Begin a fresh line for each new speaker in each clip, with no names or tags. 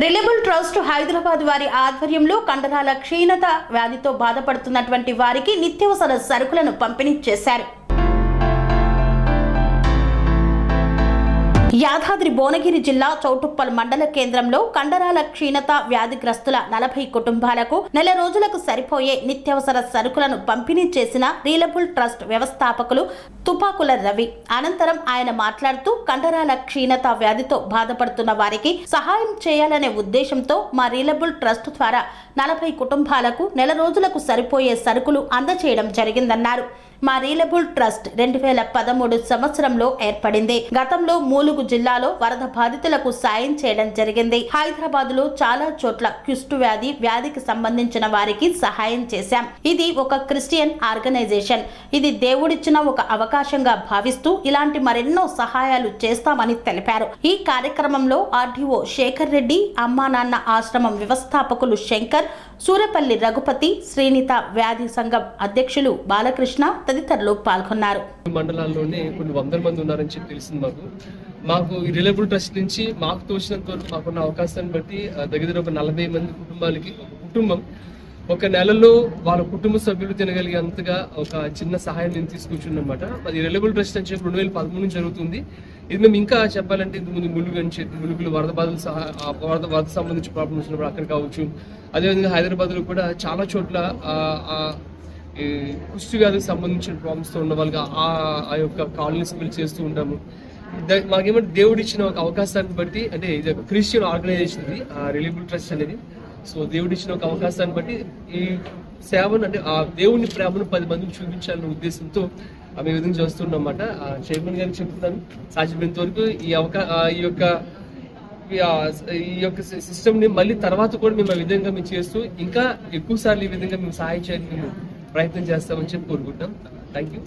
Reliable trust Hyderabad వారి ఆధ్వర్యంలో కండరాల క్షీణత వ్యాధితో బాధపడుతున్నటువంటి వారికి నిత్యావసర సరుకులను పంపిణీ చేశారు. యాదాద్రి భువనగిరి జిల్లా చౌటుప్పల్ మండల కేంద్రంలో కండరాల క్షీణత వ్యాధిగ్రస్తుల 40 కుటుంబాలకు నెల రోజులకు సరిపోయే నిత్యావసర సరుకులను పంపిణీ చేసిన రిలయబుల్ ట్రస్ట్ వ్యవస్థాపకులు తుపాకుల రవి. అనంతరం ఆయన మాట్లాడుతూ కండరాల క్షీణత వ్యాధితో బాధపడుతున్న వారికి సహాయం చేయాలనే ఉద్దేశంతో మా రిలయబుల్ ట్రస్ట్ ద్వారా 40 కుటుంబాలకు నెల రోజులకు సరిపోయే సరుకులు అందజేయడం జరిగిందన్నారు. మా రిలయబుల్ ట్రస్ట్ 2013 సంవత్సరంలో ఏర్పడింది. గతంలో మూలుగు జిల్లాలో వరద బాధితులకు సాయం చేయడం జరిగింది. హైదరాబాద్ లో చాలా చోట్ల కుష్టు వ్యాధికి సంబంధించిన వారికి సహాయం చేశాం. ఇది ఒక క్రిస్టియన్ ఆర్గనైజేషన్. ఇది దేవుడిచ్చిన ఒక అవకాశంగా భావిస్తూ ఇలాంటి మరెన్నో సహాయాలు చేస్తామని తెలిపారు. ఈ కార్యక్రమంలో ఆర్డీఓ శేఖర్ రెడ్డి, అమ్మా నాన్న ఆశ్రమం వ్యవస్థాపకులు శంకర్, సూరపల్లి రఘుపతి, శ్రీనిత వ్యాధి సంఘం అధ్యక్షులు బాలకృష్ణ తదితరులు పాల్గొన్నారు.
మండలాల్లోనే కొన్ని వందల మంది ఉన్నారని చెప్పి తెలిసింది. మాకు ఈ రిలయబుల్ ట్రస్ట్ నుంచి మాకు తోచినంత వరకు మాకున్న అవకాశాన్ని బట్టి దగ్గర ఒక 40 మంది కుటుంబాలకి ఒక కుటుంబం ఒక నెలలో వాళ్ళ కుటుంబ సభ్యులు తినగలిగేంతగా ఒక చిన్న సహాయం నేను తీసుకొచ్చింది అనమాట. అది రిలయబుల్ ట్రస్ట్ అని చెప్పి 2013 నుంచి జరుగుతుంది. ఇది మేము ఇంకా చెప్పాలంటే ఇంతకుముందు ములుగులు వరద బాధలు వరద సంబంధించిన ప్రాబ్లమ్స్ వచ్చినప్పుడు అక్కడ కావచ్చు. అదేవిధంగా హైదరాబాద్లో కూడా చాలా చోట్ల కుష్టి వ్యాధికి సంబంధించిన ప్రాబ్లమ్స్తో ఉన్న వాళ్ళకి ఆ యొక్క కాలనీస్ బిల్డ్ చేస్తూ ఉంటాము. మాకేమంటే దేవుడు ఇచ్చిన ఒక అవకాశాన్ని బట్టి, అంటే ఇది ఒక క్రిస్టియన్ ఆర్గనైజేషన్ ఇది రిలయబుల్ ట్రస్ట్ అనేది. సో దేవుడు ఇచ్చిన ఒక అవకాశాన్ని బట్టి ఈ సేవను, అంటే ఆ దేవుని ప్రేమను 10 మందికి చూపించాలనే ఉద్దేశంతో ఆమె విధంగా చేస్తున్నాం అన్నమాట. చైర్మన్ గారికి చెప్తున్నాను, సాధ్యమైనంత వరకు ఈ యొక్క సిస్టమ్ ని మళ్ళీ తర్వాత కూడా మేము ఆ విధంగా మేము చేస్తూ ఇంకా ఎక్కువ సార్లు ఈ విధంగా మేము సహాయం చేయడానికి మేము ప్రయత్నం చేస్తామని చెప్పి కోరుకుంటాం. Thank you.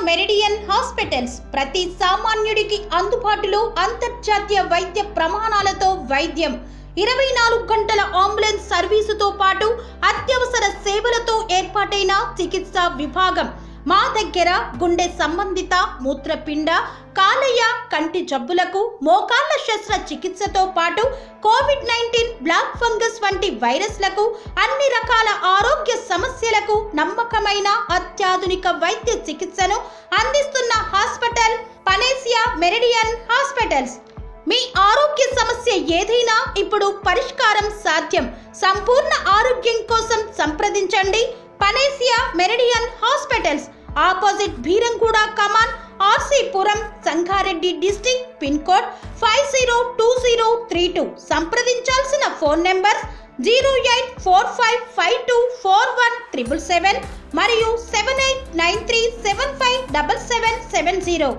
మెరిడియన్ హాస్పిటల్స్ ప్రతి సామాన్యుడికి అందుబాటులో అంతర్జాతీయ వైద్య ప్రమాణాలతో వైద్యం, 24 గంటల అంబులెన్స్ సర్వీసుతో పాటు అత్యవసర సేవలతో ఏర్పాటైన చికిత్సా విభాగం. మా దగ్గర గుండె సంబంధిత, మూత్రపిండ, కాలేయ, కంటి జబ్బులకు, మోకాళ్ల శస్త్ర చికిత్సతో పాటు కోవిడ్-19, బ్లాక్ ఫంగస్ వంటి వైరస్లకు, అన్ని రకాల ఆరోగ్య సమస్యలకు నమ్మకమైన అత్యాధునిక వైద్య చికిత్సను అందిస్తున్న హాస్పిటల్ పనేసియా మెరిడియన్ హాస్పిటల్స్. మీ ఆరోగ్య సమస్య ఏదైనా ఇప్పుడు పరిష్కారం సాధ్యం. సంపూర్ణ ఆరోగ్యం కోసం సంప్రదించండి panacea meridian hospitals, opposite Bheeramguda Kaman, RC Puram, Sangareddy district, pin code 502032. సంప్రదించాల్సిన ఫోన్ నెంబర్ 0845524177 మరియు 7893757770.